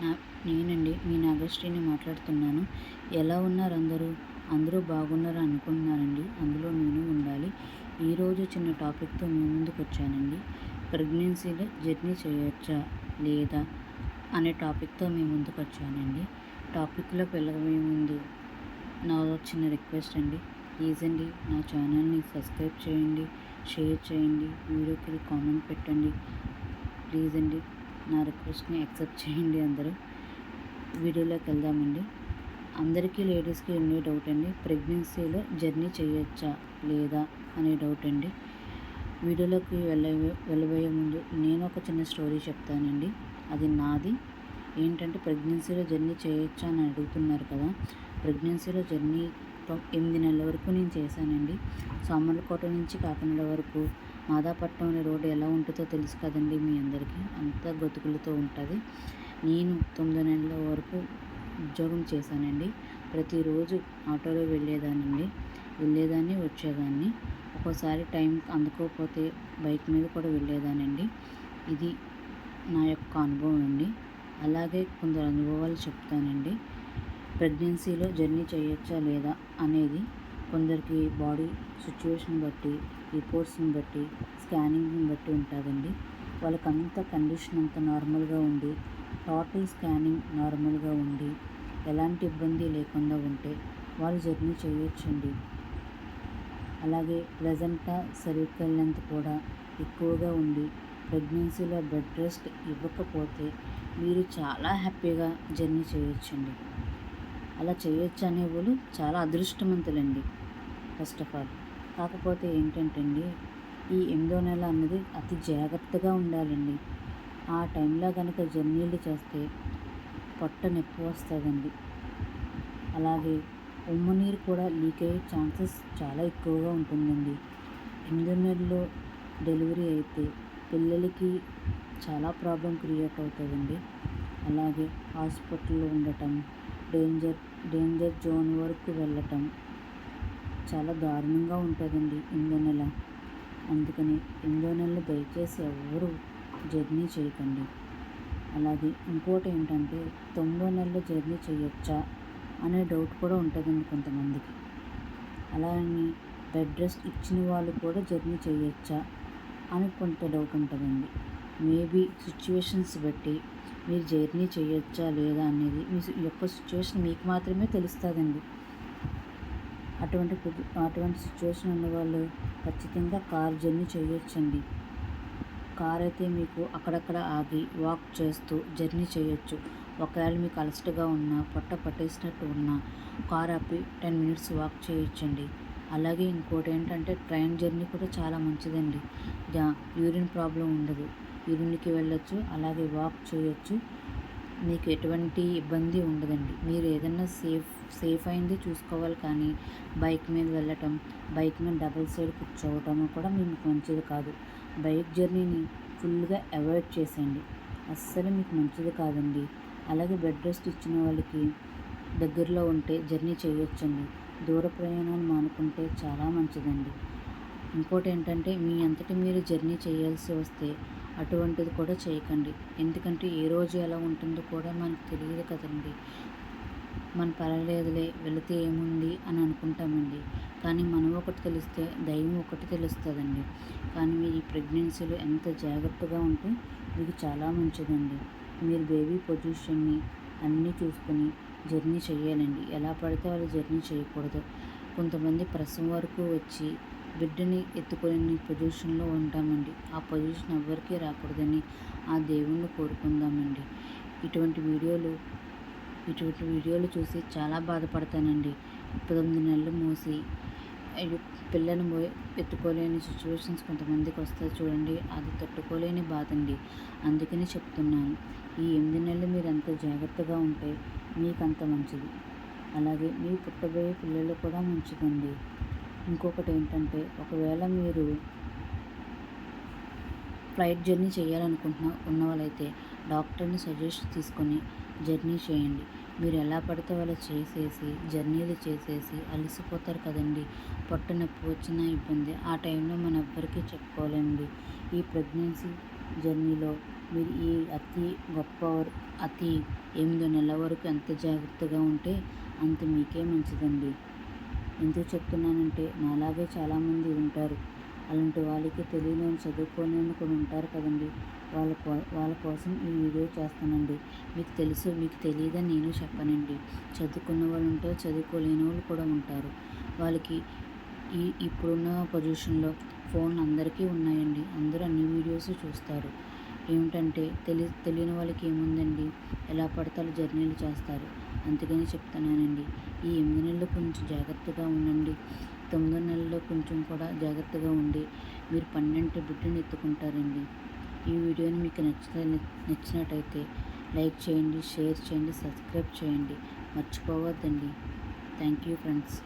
నా నేనండి మీ నాగశ్రీని మాట్లాడుతున్నాను. ఎలా ఉన్నారు అందరూ? అందరూ బాగున్నారు అనుకుంటున్నానండి. అందులో నేను ఉండాలి. ఈరోజు చిన్న టాపిక్‌తో మీ ముందుకొచ్చానండి. ప్రెగ్నెన్సీలో జర్నీ చేయొచ్చా? లేదా? అనే టాపిక్‌తో మీ ముందుకొచ్చానండి. టాపిక్‌లోకి వెళ్ళబోయే ముందు నా చిన్న రిక్వెస్ట్ అండి. ప్లీజ్ అండి నా ఛానల్‌ని సబ్స్క్రైబ్ చేయండి, షేర్ చేయండి, వీడియోకి కామెంట్ పెట్టండి. ప్లీజ్ అండి నా రిక్వెస్ట్‌ని యాక్సెప్ట్ చేయండి అందరూ. వీడియోలోకి వెళ్దామండి. అందరికీ లేడీస్‌కి ఉండే డౌట్ అండి. ప్రెగ్నెన్సీలో జర్నీ చేయొచ్చా లేదా అనే డౌట్ అండి. వీడియోలోకి వెళ్ళబోయే ముందు నేను ఒక చిన్న స్టోరీ చెప్తానండి. అది నాది. ఏంటంటే ప్రెగ్నెన్సీలో జర్నీ చేయొచ్చా అని అడుగుతున్నారు కదా. ప్రెగ్నెన్సీలో జర్నీ 8 నెలల వరకు నేను చేశానండి. సామర్లకోట నుంచి కాకినాడ వరకు మాదాపట్నం అనే రోడ్డు ఎలా ఉంటుందో తెలుసు కదండి మీ అందరికీ. అంతా గతుకులతో ఉంటుంది. నేను 9 నెలల వరకు ఉద్యోగం చేశానండి. ప్రతిరోజు ఆటోలో వెళ్ళేదాన్ని వచ్చేదాన్ని. ఒక్కోసారి టైం అందుకోకపోతే బైక్ మీద కూడా వెళ్ళేదానండి. ఇది నా యొక్క అనుభవం అండి. అలాగే కొందరు అనుభవాలు చెప్తానండి. ప్రెగ్నెన్సీలో జర్నీ చేయొచ్చా లేదా అనేది కొందరికి బాడీ సిచ్యువేషన్ బట్టి, రిపోర్ట్స్ని బట్టి, స్కానింగ్ని బట్టి ఉంటుందండి. వాళ్ళకంతా కండిషన్ అంతా నార్మల్గా ఉండి, టోటల్ స్కానింగ్ నార్మల్గా ఉండి, ఎలాంటి ఇబ్బంది లేకుండా ఉంటే వాళ్ళు జర్నీ చేయొచ్చండి. అలాగే ప్లెజెంటా సర్వికల్ లెంత్ కూడా ఎక్కువగా ఉండి ప్రెగ్నెన్సీలో బెడ్ రెస్ట్ ఇవ్వకపోతే మీరు చాలా హ్యాపీగా జర్నీ చేయొచ్చండి. అలా చేయొచ్చు అనేవాళ్ళు చాలా అదృష్టవంతులండి ఫస్ట్ ఆఫ్ ఆల్. కాకపోతే ఏంటంటే అండి, ఈ 8వ నెల అన్నది అతి జాగ్రత్తగా ఉండాలండి. ఆ టైంలో కనుక జర్నీలు చేస్తే పొట్ట నొప్పి వస్తుందండి. అలాగే ఉమ్ము నీరు కూడా లీక్ అయ్యే ఛాన్సెస్ చాలా ఎక్కువగా ఉంటుందండి. 8వ నెలలో డెలివరీ అయితే పిల్లలకి చాలా ప్రాబ్లం క్రియేట్ అవుతుందండి. అలాగే హాస్పిటల్లో ఉండటం, డేంజర్ జోన్ వరకు వెళ్ళటం చాలా దారుణంగా ఉంటుందండి 8వ నెల. అందుకని 8వ నెలలో దయచేసి ఎవరు జర్నీ చేయకండి. అలాగే ఇంకోటి ఏంటంటే 9వ నెలలో జర్నీ చేయొచ్చా అనే డౌట్ కూడా ఉంటుందండి కొంతమందికి. అలా అని బెడ్ రెస్ట్ ఇచ్చిన వాళ్ళు కూడా జర్నీ చేయొచ్చా అని కొంత డౌట్ ఉంటుందండి. మేబీ సిచ్యువేషన్స్ బట్టి మీరు జర్నీ చేయొచ్చా లేదా అనేది మీ యొక్క సిచ్యువేషన్ మీకు మాత్రమే తెలుస్తుందండి. అటువంటి సిచ్యువేషన్ ఉన్నవాళ్ళు ఖచ్చితంగా కార్ జర్నీ చేయొచ్చండి. కార్ అయితే మీకు అక్కడక్కడ ఆగి వాక్ చేస్తూ జర్నీ చేయొచ్చు. ఒకవేళ మీకు అలసటగా ఉన్నా, పొట్ట పట్టేసినట్టు ఉన్నా కార్ ఆపి 10 మినిట్స్ వాక్ చేయొచ్చండి. అలాగే ఇంకోటి ఏంటంటే ట్రైన్ జర్నీ కూడా చాలా మంచిదండి. యూరిన్ ప్రాబ్లం ఉండదు. యూరిన్కి వెళ్ళొచ్చు, అలాగే వాక్ చేయొచ్చు. మీకు ఎటువంటి ఇబ్బంది ఉండదండి. మీరు ఏదన్నా సేఫ్ అయింది చూసుకోవాలి. కానీ బైక్ మీద వెళ్ళటం, బైక్ మీద డబుల్ సైడ్ కూర్చోవటం కూడా మీకు మంచిది కాదు. బైక్ జర్నీని ఫుల్గా అవాయిడ్ చేసేయండి. అస్సలు మీకు మంచిది కాదండి. అలాగే బెడ్ రెస్ట్ ఇచ్చిన వాళ్ళకి దగ్గరలో ఉంటే జర్నీ చేయొచ్చండి. దూర ప్రయాణాలు మానుకుంటే చాలా మంచిదండి. ఇంకోటి ఏంటంటే మీ అంతటి మీరు జర్నీ చేయాల్సి వస్తే అటువంటిది కూడా చేయకండి. ఎందుకంటే ఏ రోజు ఎలా ఉంటుందో కూడా మనకు తెలియదు కదండి. మన పర్వాలేదులే వెళితే ఏముంది అని అనుకుంటామండి. కానీ మనం ఒకటి తెలిస్తే దైవం ఒకటి తెలుస్తుందండి. కానీ మీరు ఈ ప్రెగ్నెన్సీలో ఎంత జాగ్రత్తగా ఉంటే మీకు చాలా మంచిదండి. మీరు బేబీ పొజిషన్ని అన్నీ చూసుకొని జర్నీ చేయాలండి. ఎలా పడితే వాళ్ళు జర్నీ చేయకూడదు. కొంతమంది ప్రసవం వరకు వచ్చి బిడ్డని ఎత్తుకునే పొజిషన్లో ఉంటామండి. ఆ పొజిషన్ ఎవ్వరికీ రాకూడదని ఆ దేవుణ్ణి కోరుకుందామండి. ఇటువంటి వీడియోలు చూసి చాలా బాధపడతానండి. 9 నెలలు మోసి పిల్లని ఎత్తుకోలేని సిచ్యువేషన్స్ కొంతమందికి వస్తాయి చూడండి. అది తట్టుకోలేని బాధ అండి. అందుకని చెప్తున్నాను, ఈ 8 నెలలు మీరు ఎంత జాగ్రత్తగా ఉంటే మీకు అంత మంచిది. అలాగే మీ పుట్టబోయే పిల్లలు కూడా మంచిదండి. ఇంకొకటి ఏంటంటే ఒకవేళ మీరు ఫ్లైట్ జర్నీ ఉన్న వాళ్ళైతే డాక్టర్ని సజెస్ట్ తీసుకొని జర్నీ చేయండి. మీరు ఎలా పడితే అలా జర్నీలు చేసేసి అలసిపోతారు కదండి. పొట్ట నొప్పి వచ్చినా ఇబ్బంది. ఆ టైంలో మనం ఎవ్వరికీ చెప్పుకోలేమండి. ఈ ప్రెగ్నెన్సీ జర్నీలో మీరు ఈ అతి 8 నెలల వరకు ఎంత జాగ్రత్తగా ఉంటే అంత మీకే మంచిదండి. ఎందుకు చెప్తున్నానంటే నాలాగే చాలామంది ఉంటారు. అలాంటి వాళ్ళకి తెలియని చదువుకోలేని కూడా ఉంటారు కదండి. వాళ్ళ కోసం ఈ వీడియో చేస్తానండి. మీకు తెలియదని నేను చెప్పనండి. చదువుకున్న వాళ్ళు ఉంటారు, చదువుకోలేని వాళ్ళు కూడా ఉంటారు. వాళ్ళకి ఇప్పుడున్న పొజిషన్లో ఫోన్లు అందరికీ ఉన్నాయండి. అందరూ అన్ని వీడియోస్ చూస్తారు. ఏమిటంటే తెలియని వాళ్ళకి ఏముందండి, ఎలా పడితే జర్నీలు చేస్తారు. అందుకని చెప్తున్నానండి. ఈ 8 నెలలు కొంచెం జాగ్రత్తగా ఉండండి. 9 నెలల్లో కొంచెం కూడా జాగ్రత్తగా ఉండి మీరు పన్నెండు బిడ్డను ఎత్తుకుంటారండి. ఈ వీడియోని మీకు నచ్చినట్టయితే లైక్ చేయండి, షేర్ చేయండి, సబ్స్క్రైబ్ చేయండి. మర్చిపోవద్దండి. Thank you friends.